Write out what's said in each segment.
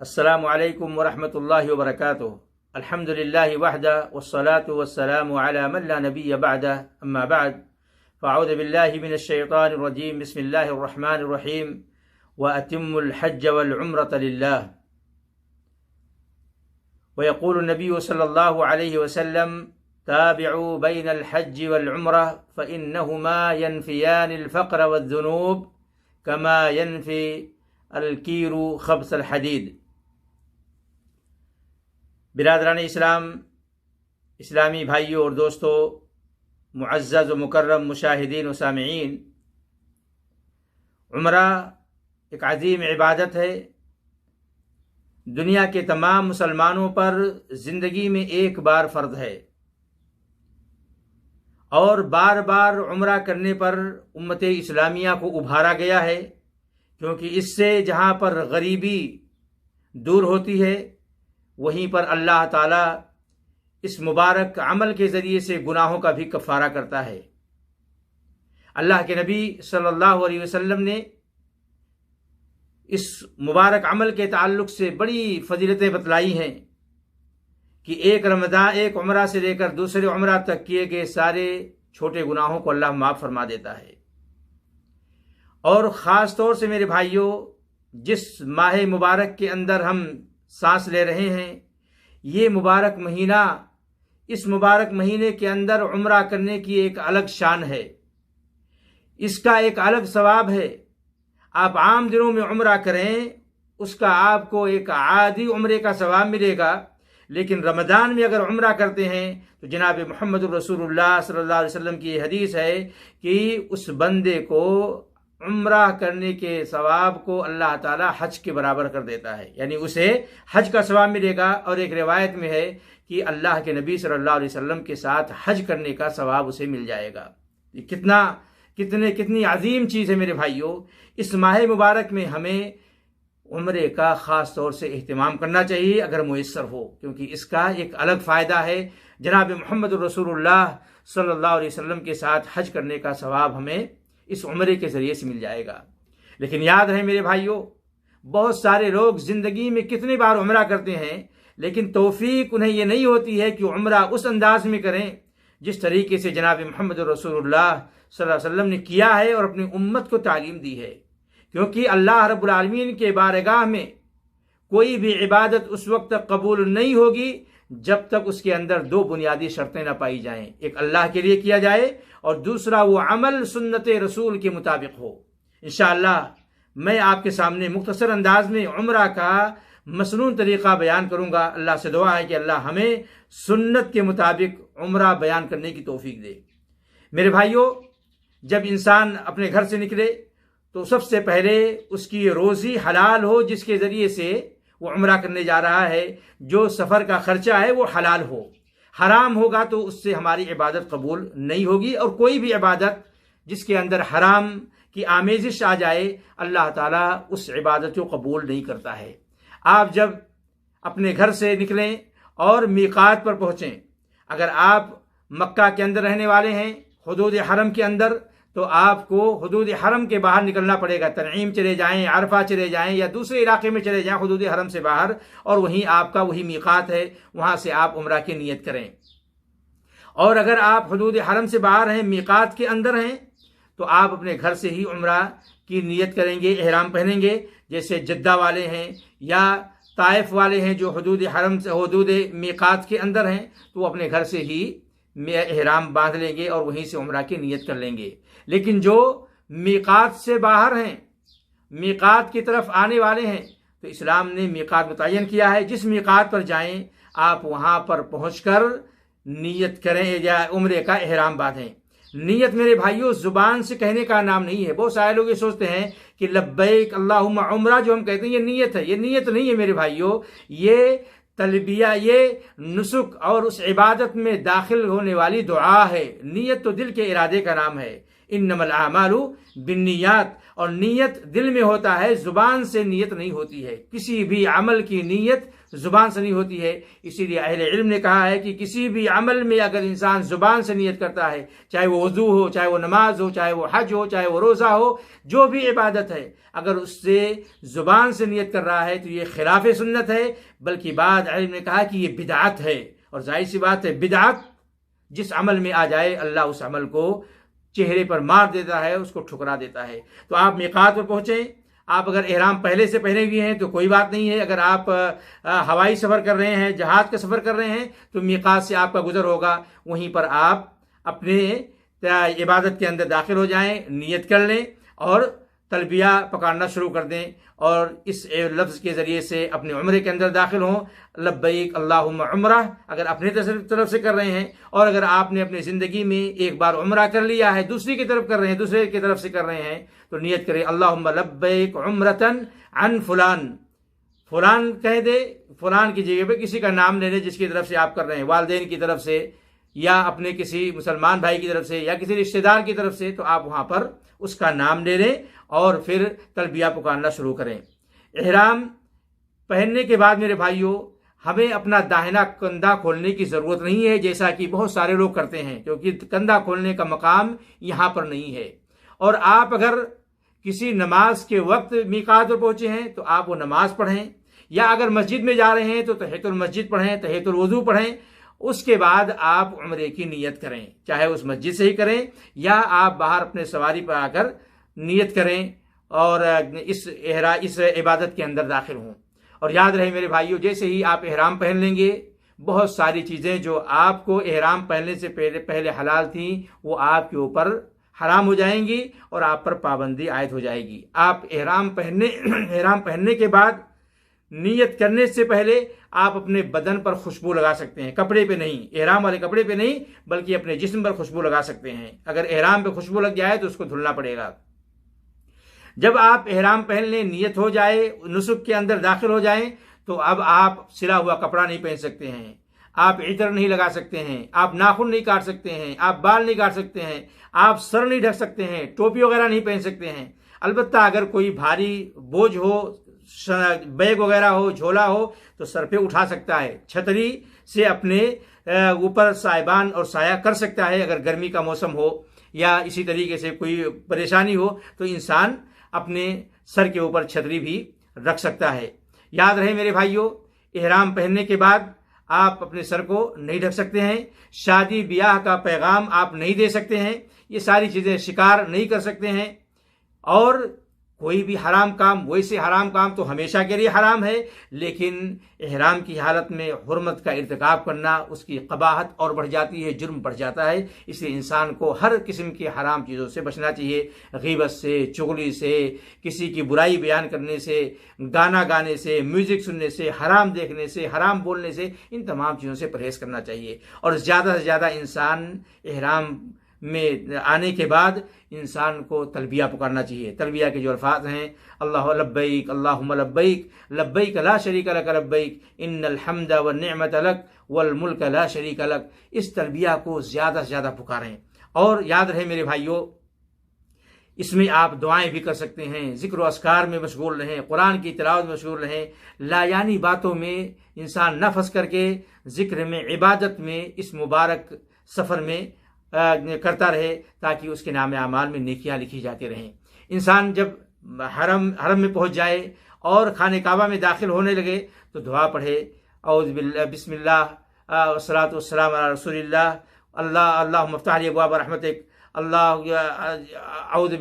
अस्सलामु अलैकुम वरहमतुल्लाहि वबरकातुहू। अल्हम्दुलिल्लाहि वहदा वस्सलातु वस्सलामु अला मन ला नबिय्य बअदा, अम्मा बअद, फ़अऊज़ु बिल्लाहि मिनश शैतानिर रजीम, बिस्मिल्लाहिर रहमानिर रहीम, व अतिम्मुल हज्ज वल उम्रत लिल्लाह। व यक़ूलु नबिय्यु सल्लल्लाहु अलैहि वसल्लम, ताबिउ बैनल हज्ज वल उम्रह फ़इन्नहुमा यनफ़ियानिल फ़क़्र वज़्ज़ुनूब कमा यनफ़ी अल-कीरु ख़ब्सल हदीद। बिरादरान इस्लाम, इस्लामी भाइयों और दोस्तों, मुअज़्ज़ज़ व मुकर्रम मुशाहिदीन व सामिईन, उम्रा एक अज़ीम इबादत है। दुनिया के तमाम मुसलमानों पर ज़िंदगी में एक बार फ़र्ज़ है और बार बार उम्रा करने पर उम्मत इस्लामिया को उभारा गया है, क्योंकि इससे जहाँ पर गरीबी दूर होती है वहीं पर अल्लाह ताला इस मुबारक अमल के ज़रिए से गुनाहों का भी कफ़ारा करता है। अल्लाह के नबी सल्लल्लाहु अलैहि वसल्लम ने इस मुबारक अमल के ताल्लुक़ से बड़ी फ़जीलतें बतलाई हैं कि एक रमज़ान, एक उम्रा से लेकर दूसरे उम्रा तक किए गए सारे छोटे गुनाहों को अल्लाह माफ़ फरमा देता है। और ख़ास तौर से मेरे भाइयों, जिस माह मुबारक के अंदर हम सांस ले रहे हैं, ये मुबारक महीना, इस मुबारक महीने के अंदर उम्रा करने की एक अलग शान है, इसका एक अलग सवाब है। आप आम दिनों में उम्रा करें, उसका आपको एक आदि उम्रे का सवाब मिलेगा, लेकिन रमज़ान में अगर उम्रा करते हैं तो जनाब मुहम्मद रसूलुल्लाह सल्लल्लाहु अलैहि वसल्लम की हदीस है कि उस बंदे को उम्रा करने के सवाब को अल्लाह ताला हज के बराबर कर देता है, यानी उसे हज का सवाब मिलेगा। और एक रिवायत में है कि अल्लाह के नबी सल्लल्लाहु अलैहि वसल्लम के साथ हज करने का सवाब उसे मिल जाएगा। ये कितनी अजीम चीज़ है मेरे भाइयों। इस माह मुबारक में हमें उम्रे का ख़ास तौर से एहतमाम करना चाहिए अगर मुयस्सर हो, क्योंकि इसका एक अलग फ़ायदा है। जनाब मुहम्मद रसूलुल्लाह सल्लल्लाहु अलैहि वसल्लम के साथ हज करने का सवाब हमें इस उम्रे के ज़रिए से मिल जाएगा। लेकिन याद रहे मेरे भाइयों, बहुत सारे लोग ज़िंदगी में कितनी बार उम्रा करते हैं, लेकिन तौफीक उन्हें ये नहीं होती है कि उम्रा उस अंदाज में करें जिस तरीके से जनाब मुहम्मद रसूलुल्लाह सल्लल्लाहु अलैहि वसल्लम ने किया है और अपनी उम्मत को तालीम दी है। क्योंकि अल्लाह रब्बुल आलमीन के बारगाह में कोई भी इबादत उस वक्त तक कबूल नहीं होगी जब तक उसके अंदर दो बुनियादी शर्तें न पाई जाएं। एक अल्लाह के लिए किया जाए और दूसरा वो अमल सुन्नत रसूल के मुताबिक हो। इंशाअल्लाह मैं आपके सामने मुख्तसर अंदाज में उम्रा का मसनून तरीक़ा बयान करूँगा। अल्लाह से दुआ है कि अल्लाह हमें सुन्नत के मुताबिक उम्रा बयान करने की तौफीक दे। मेरे भाइयों, जब इंसान अपने घर से निकले तो सबसे पहले उसकी रोज़ी हलाल हो, जिसके ज़रिए से वो उम्रा करने जा रहा है। जो सफ़र का ख़र्चा है वो हलाल हो। हराम होगा तो उससे हमारी इबादत कबूल नहीं होगी, और कोई भी इबादत जिसके अंदर हराम की आमेज़िश आ जाए, अल्लाह ताला उस इबादत को कबूल नहीं करता है। आप जब अपने घर से निकलें और मीक़ात पर पहुँचें, अगर आप मक्का के अंदर रहने वाले हैं, हुदूद हरम के अंदर, तो आपको हुदूद हरम के बाहर निकलना पड़ेगा। तनईम चले जाएं, अरफा चले जाएं या दूसरे इलाके में चले जाएं हुदूद हरम से बाहर, और वहीं आपका वही मीक़ात है, वहाँ से आप उम्रा की नीयत करें। और अगर आप हुदूद हरम से बाहर हैं, मीक़ात के अंदर हैं, तो आप अपने घर से ही उम्रा की नीयत करेंगे, एहराम पहनेंगे। जैसे जद्दा वाले हैं या ताइफ वाले हैं जो हुदूद हरम से, हुदूद मीक़ात के अंदर हैं, तो वो अपने घर से ही एहराम बांध लेंगे और वहीं से उम्रा की नीयत कर लेंगे। लेकिन जो मीक़ात से बाहर हैं, मीक़ात की तरफ आने वाले हैं, तो इस्लाम ने मीक़ात मुतय्यन किया है। जिस मीक़ात पर जाएं, आप वहाँ पर पहुँचकर नीयत करें या उम्रे का एहराम बांधें। नीयत मेरे भाइयों ज़ुबान से कहने का नाम नहीं है। बहुत सारे लोग ये सोचते हैं कि लब्बैक अल्लाहुम्मा उम्रा जो हम कहते हैं ये नीयत है। ये नीयत नहीं है मेरे भाइयों, ये तलबिया, ये नुसुक और उस इबादत में दाखिल होने वाली दुआ है। नीयत तो दिल के इरादे का नाम है। इन्नमल आमालु बिन्नियात, और नीयत दिल में होता है, जुबान से नीयत नहीं होती है। किसी भी अमल की नीयत जुबान से नहीं होती है। इसीलिए अहले इल्म ने कहा है कि किसी भी अमल में अगर इंसान जुबान से नीयत करता है, चाहे वो वजू हो, चाहे वो नमाज हो, चाहे वो हज हो, चाहे वो रोज़ा हो, जो भी इबादत है, अगर उससे जुबान से नीयत कर रहा है तो ये खिलाफ सुन्नत है। बल्कि बाद इल्म ने कहा कि ये बिदअत है। और जाहिर सी बात है, बिदअत जिस अमल में आ जाए, अल्लाह उस अमल को चेहरे पर मार देता है, उसको ठुकरा देता है। तो आप मीक़ात पर पहुँचें। आप अगर एहराम पहले से पहने हुए हैं तो कोई बात नहीं है। अगर आप हवाई सफ़र कर रहे हैं, जहाज़ का सफ़र कर रहे हैं, तो मीक़ात से आपका गुज़र होगा। वहीं पर आप अपने इबादत के अंदर दाखिल हो जाएं, नियत कर लें और तलबिया पकाना शुरू कर दें और इस लफ्ज़ के ज़रिए से अपने उम्रे के अंदर दाखिल हों। लब्बैक अल्लाहुम्मा उम्रा अगर अपने तरफ से कर रहे हैं, और अगर आपने अपनी ज़िंदगी में एक बार उम्रा कर लिया है, दूसरी की तरफ कर रहे हैं, दूसरे की तरफ से कर रहे हैं, तो नियत करें अल्लाहुम्मा लब्बैक उम्रतन अन फुलान। फुलान कह दे, फुलान की जगह पे किसी का नाम ले ले जिसकी तरफ से आप कर रहे हैं, वालिदैन की तरफ से या अपने किसी मुसलमान भाई की तरफ से या किसी रिश्तेदार की तरफ से, तो आप वहाँ पर उसका नाम ले लें और फिर तलबिया पुकारना शुरू करें। इहराम पहनने के बाद मेरे भाइयों, हमें अपना दाहिना कंधा खोलने की ज़रूरत नहीं है, जैसा कि बहुत सारे लोग करते हैं, क्योंकि कंधा खोलने का मकाम यहाँ पर नहीं है। और आप अगर किसी नमाज के वक्त मीक़ात पर पहुँचे हैं तो आप वो नमाज पढ़ें, या अगर मस्जिद में जा रहे हैं तो तहियतुल मस्जिद पढ़ें, तहियतुल वज़ू पढ़ें। उसके बाद आप उम्रे की नियत करें, चाहे उस मस्जिद से ही करें या आप बाहर अपने सवारी पर आकर नियत करें और इस इबादत के अंदर दाखिल हों। और याद रहे मेरे भाइयों, जैसे ही आप एहराम पहन लेंगे, बहुत सारी चीज़ें जो आपको एहराम पहनने से पहले हलाल थी, वो आपके ऊपर हराम हो जाएंगी और आप पर पाबंदी आयद हो जाएगी। आप एहराम पहनने के बाद नियत करने से पहले आप अपने बदन पर खुशबू लगा सकते हैं, कपड़े पे नहीं, एहराम वाले कपड़े पे नहीं, बल्कि अपने जिस्म पर खुशबू लगा सकते हैं। अगर एहराम पे खुशबू लग जाए तो उसको धुलना पड़ेगा। जब आप एहराम पहन लें, नियत हो जाए, नुसुक के अंदर दाखिल हो जाएं, तो अब आप सिला हुआ कपड़ा नहीं पहन सकते हैं, आप इतर नहीं लगा सकते हैं, आप नाखून नहीं काट सकते हैं, आप बाल नहीं काट सकते हैं, आप सर नहीं ढक सकते हैं, टोपी वगैरह नहीं पहन सकते हैं। अलबत्ता अगर कोई भारी बोझ हो, बैग वगैरह हो, झोला हो, तो सर पे उठा सकता है, छतरी से अपने ऊपर साइबान और साया कर सकता है। अगर गर्मी का मौसम हो या इसी तरीके से कोई परेशानी हो तो इंसान अपने सर के ऊपर छतरी भी रख सकता है। याद रहे मेरे भाइयों, एहराम पहनने के बाद आप अपने सर को नहीं ढक सकते हैं, शादी ब्याह का पैगाम आप नहीं दे सकते हैं, ये सारी चीज़ें शिकार नहीं कर सकते हैं। और कोई भी हराम काम, वैसे हराम काम तो हमेशा के लिए हराम है, लेकिन एहराम की हालत में हुर्मत का इर्तिकाब करना, उसकी क़बाहत और बढ़ जाती है, जुर्म बढ़ जाता है। इसलिए इंसान को हर किस्म की हराम चीज़ों से बचना चाहिए, गीबत से, चुगली से, किसी की बुराई बयान करने से, गाना गाने से, म्यूज़िक सुनने से, हराम देखने से, हराम बोलने से, इन तमाम चीज़ों से परहेज़ करना चाहिए। और ज़्यादा से ज़्यादा इंसान एहराम में आने के बाद इंसान को तलबिया पुकारना चाहिए। तलबिया के जो अल्फाज हैं, अल्लाह लब्बैक अल्लाहुम्मा लब्बैक लब्बैक ला शरीका लक लब्बैक इन्नल हम्दा वन निअमत लक वल मुल्क ला शरीका लक, इस तलबिया को ज़्यादा से ज़्यादा पुकारें। और याद रहे मेरे भाइयों, इसमें आप दुआएं भी कर सकते हैं, ज़िक्र व अस्कार में मशगूल रहें, कुरान की तिलावत में मशगूल रहें, लायानी बातों में इंसान न फंस करके ज़िक्र में, इबादत में, इस मुबारक सफ़र में करता रहे, ताकि उसके नाम आमाल में नेकियां लिखी जाती रहें। इंसान जब हरम में पहुंच जाए और खाने काबा में दाखिल होने लगे तो दुआ पढ़े, औज़ु बिल्लाह बिस्मिल्लाह वस्सलातु वस्सलामु अला रसूलिल्लाह, अल्लाहुम्मा इफ्तह ली अब्वाब रहमतिक, औज़ु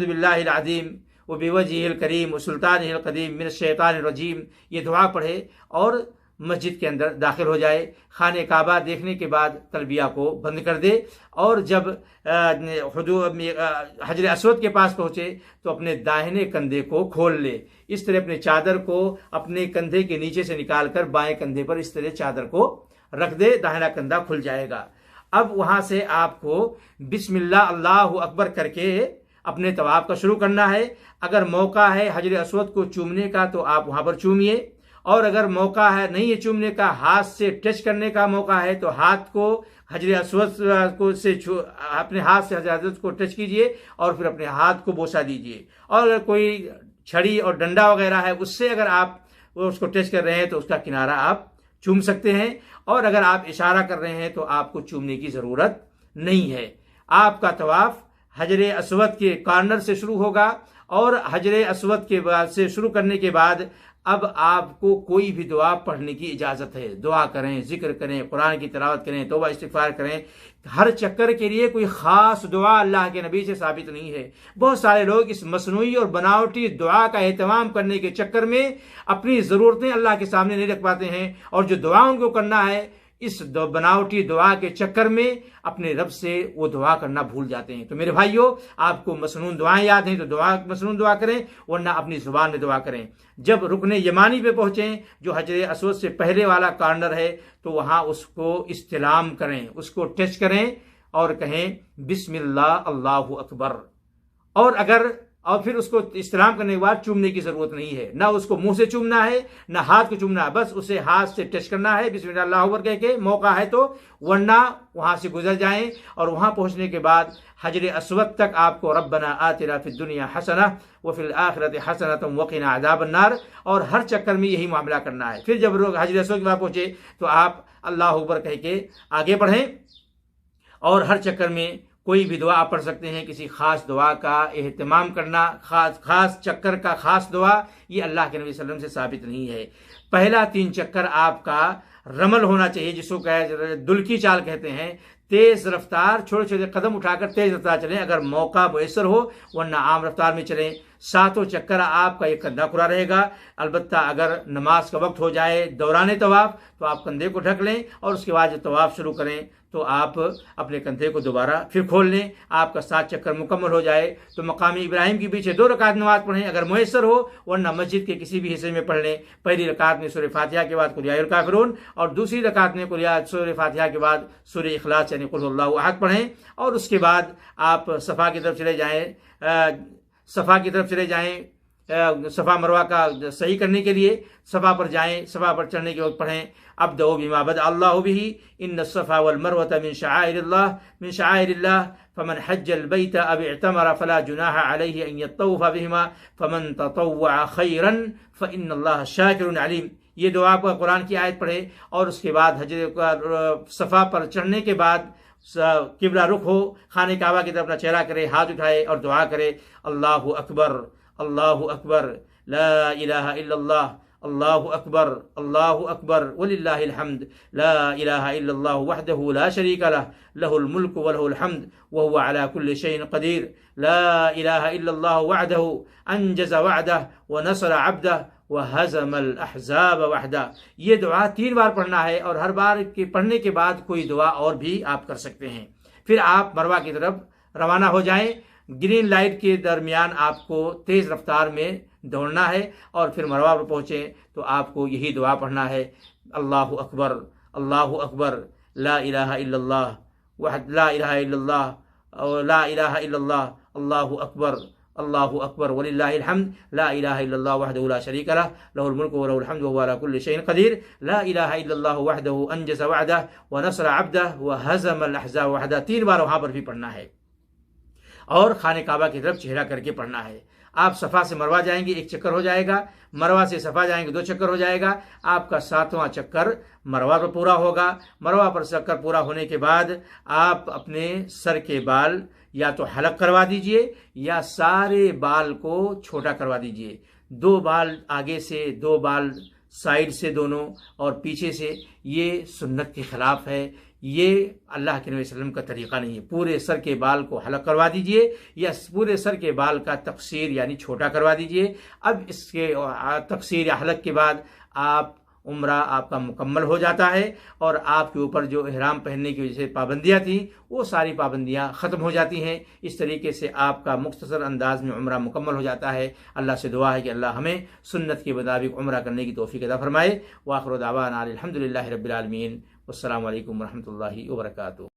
बिल्लाहिल अज़ीम व बिवजहिल करीम व सुल्तानिल क़दीम मिनश शैतानिर रजीम। ये दुआ पढ़े और मस्जिद के अंदर दाखिल हो जाए। खाने काबा देखने के बाद तलबिया को बंद कर दे, और जब हजर अस्वद के पास पहुँचे तो अपने दाहिने कंधे को खोल ले। इस तरह अपने चादर को अपने कंधे के नीचे से निकालकर बाएं कंधे पर इस तरह चादर को रख दे, दाहिना कंधा खुल जाएगा। अब वहाँ से आपको बिस्मिल्लाह अल्लाहु अकबर करके अपने तवाफ का शुरू करना है। अगर मौका है हजर अस्वद को चूमने का तो आप वहाँ पर चूमिए, और अगर मौका है नहीं है चूमने का, हाथ से टच करने का मौका है, तो हाथ को हजर अस्वद को से अपने हाथ से हजर अस्वद को टच कीजिए और फिर अपने हाथ को बोसा दीजिए। और अगर कोई छड़ी और डंडा वगैरह है उससे अगर आप उसको टच कर रहे हैं तो उसका किनारा आप चूम सकते हैं। और अगर आप इशारा कर रहे हैं तो आपको चूमने की ज़रूरत नहीं है। आपका तवाफ हजर अस्वद के कॉर्नर से शुरू होगा और हजर अस्वद के बाद से शुरू करने के बाद अब आपको कोई भी दुआ पढ़ने की इजाज़त है। दुआ करें, जिक्र करें, कुरान की तिलावत करें, तौबा इस्तिगफार करें। हर चक्कर के लिए कोई ख़ास दुआ अल्लाह के नबी से साबित नहीं है। बहुत सारे लोग इस मसनूई और बनावटी दुआ का एहतमाम करने के चक्कर में अपनी ज़रूरतें अल्लाह के सामने नहीं रख पाते हैं और जो दुआ उनको करना है इस बनावटी दुआ के चक्कर में अपने रब से वो दुआ करना भूल जाते हैं। तो मेरे भाइयों, आपको मसनून दुआएं याद हैं तो मसनून दुआ करें, वरना अपनी जुबान में दुआ करें। जब रुकने यमानी पे पहुंचें, जो हजर अस्वद से पहले वाला कॉर्नर है, तो वहां उसको इस्तिलाम करें, उसको टच करें और कहें बिस्मिल्लाह अल्लाहु अकबर। और फिर उसको इस्तेलाम करने के बाद चूमने की जरूरत नहीं है, ना उसको मुंह से चूमना है ना हाथ को चूमना है, बस उसे हाथ से टच करना है बिस्मिल्लाह अल्लाहु अकबर कह के, मौका है तो, वरना वहां से गुजर जाएं। और वहां पहुंचने के बाद हजर अस्वद तक आपको रब्बना आतिना फिद दुनिया हसना व फिल आखिरति हसनतम वक़िना अज़ाबन नार, और हर चक्कर में यही मामला करना है। फिर जब लोग हजर अस्वद के पास पहुंचे तो आप अल्लाहु अकबर कह के आगे बढ़ें और हर चक्कर में कोई भी दुआ आप पढ़ सकते हैं। किसी खास दुआ का एहतमाम करना, खास चक्कर का खास दुआ, ये अल्लाह के नबी सल्लल्लाहु अलैहि वसल्लम से साबित नहीं है। पहला 3 चक्कर आपका रमल होना चाहिए, जिसको दुल्की चाल कहते हैं। तेज रफ्तार, छोटे छोटे कदम उठाकर तेज रफ्तार चलें अगर मौका मुयसर हो, वरना आम रफ्तार में चलें। 7 चक्कर आपका एक कंधा खुला रहेगा। अलबत्ता अगर नमाज का वक्त हो जाए दौरान तवाफ तो आप कंधे को ढक लें और उसके बाद जब तवाफ शुरू करें तो आप अपने कंधे को दोबारा फिर खोल लें। आपका 7 चक्कर मुकम्मल हो जाए तो मकामी इब्राहिम के पीछे 2 रकात नमाज पढ़ें अगर मुयसर हो, वरना मस्जिद के किसी भी हिस्से में पढ़ लें। पहली रकात में सूरह फातिहा के बाद कुल या अय्युहल काफिरून और दूसरी रकात में सूरह फातिहा के बाद सूरह इखलास यानी कुल हुवल्लाहु अहद पढ़ें। और उसके बाद आप सफ़ा की तरफ चले जाएं, सफ़ा मरवा का सही करने के लिए सफ़ा पर जाएं। सफ़ा पर चढ़ने के वक्त पढ़ें अब्दउ बिमा बदा अल्लाहु बिही इन्न सफ़ा वल मरवत मिन शआइरिल्लाह फमन हज्जल बैत अब इअतमर फला जुनाह अलैहि अन यतौफ बिहिमा फमन ततव्वअ खैरन फइन्नल्लाह शाकिरुन अलीम। ये दुआ पर कुरान की आयत पढ़े और उसके बाद सफ़ा पर चढ़ने के बाद किबला रुख हो, खाने काबा की तरफ अपना चेहरा करे, हाथ उठाए और दुआ करे अल्लाहु अकबर अल्लाहु अकबर ला इलाहा इल्लल्लाह अल्लाहु अकबर वलिल्लाहिल हम्द ला इलाहा इल्लल्लाह वहदहु ला शरीका लह लहुल मुल्कु व लहुल हम्द व हुवा अला कुल्लि शैइन क़दीर ला इलाहा इल्लल्लाह वहदहु अंजज़ वअदहु व नसर अब्दहु व हज़मल अहज़ाब वहदा। ये दुआ 3 बार पढ़ना है और हर बार के पढ़ने के बाद कोई दुआ और भी आप कर सकते हैं। फिर आप मरवा की तरफ रवाना हो जाएं। ग्रीन लाइट के दरमियान आपको तेज़ रफ्तार में दौड़ना है और फिर मरवा पर पहुँचे तो आपको यही दुआ पढ़ना है अल्लाहु अकबर ला इलाहा इल्लल्लाह ला इलाहा इल्लल्लाह अल्लाहु अकबर वलिल्लाहिल हम्द ला इलाहा इल्लल्लाह वहदहु ला शरीका लह लहुल मुल्कु व लहुल हम्दु व हुवा अला कुल्लि शैइन क़दीर ला इलाहा इल्लल्लाह वहदहु अंजज़ वअदहु व नसर अब्दहु व हज़मल अहज़ाब वहदा। 3 बार वहाँ पर भी पढ़ना है और खाने काबा की तरफ चेहरा करके पढ़ना है। आप सफ़ा से मरवा जाएंगे 1 चक्कर हो जाएगा, मरवा से सफ़ा जाएंगे 2 चक्कर हो जाएगा। आपका 7वां चक्कर मरवा पर पूरा होगा। मरवा पर चक्कर पूरा होने के बाद आप अपने सर के बाल या तो हलक करवा दीजिए या सारे बाल को छोटा करवा दीजिए। 2 बाल आगे से, 2 बाल साइड से दोनों और पीछे से, ये सुन्नत के खिलाफ है। ये अल्लाह के नबी वसल्लम का तरीक़ा नहीं है। पूरे सर के बाल को हलक करवा दीजिए या पूरे सर के बाल का तकसीर यानी छोटा करवा दीजिए। अब इसके तकसीर या हलक के बाद आप उम्रा आपका मुकम्मल हो जाता है और आपके ऊपर जो इहराम पहनने की वजह से पाबंदियाँ थी वो सारी पाबंदियाँ ख़त्म हो जाती हैं। इस तरीके से आपका मुख्तसर अंदाज में उम्रा मुकम्मल हो जाता है। अल्लाह से दुआ है कि अल्लाह हमें सुन्नत के मुताबिक उम्रा करने की तौफीक अता फरमाए। व आखिरु दावाना अनिल हम्दुलिल्लाहि रब्बिल आलमीन। वस्सलामु अलैकुम व रहमतुल्लाहि व बरकातुहू।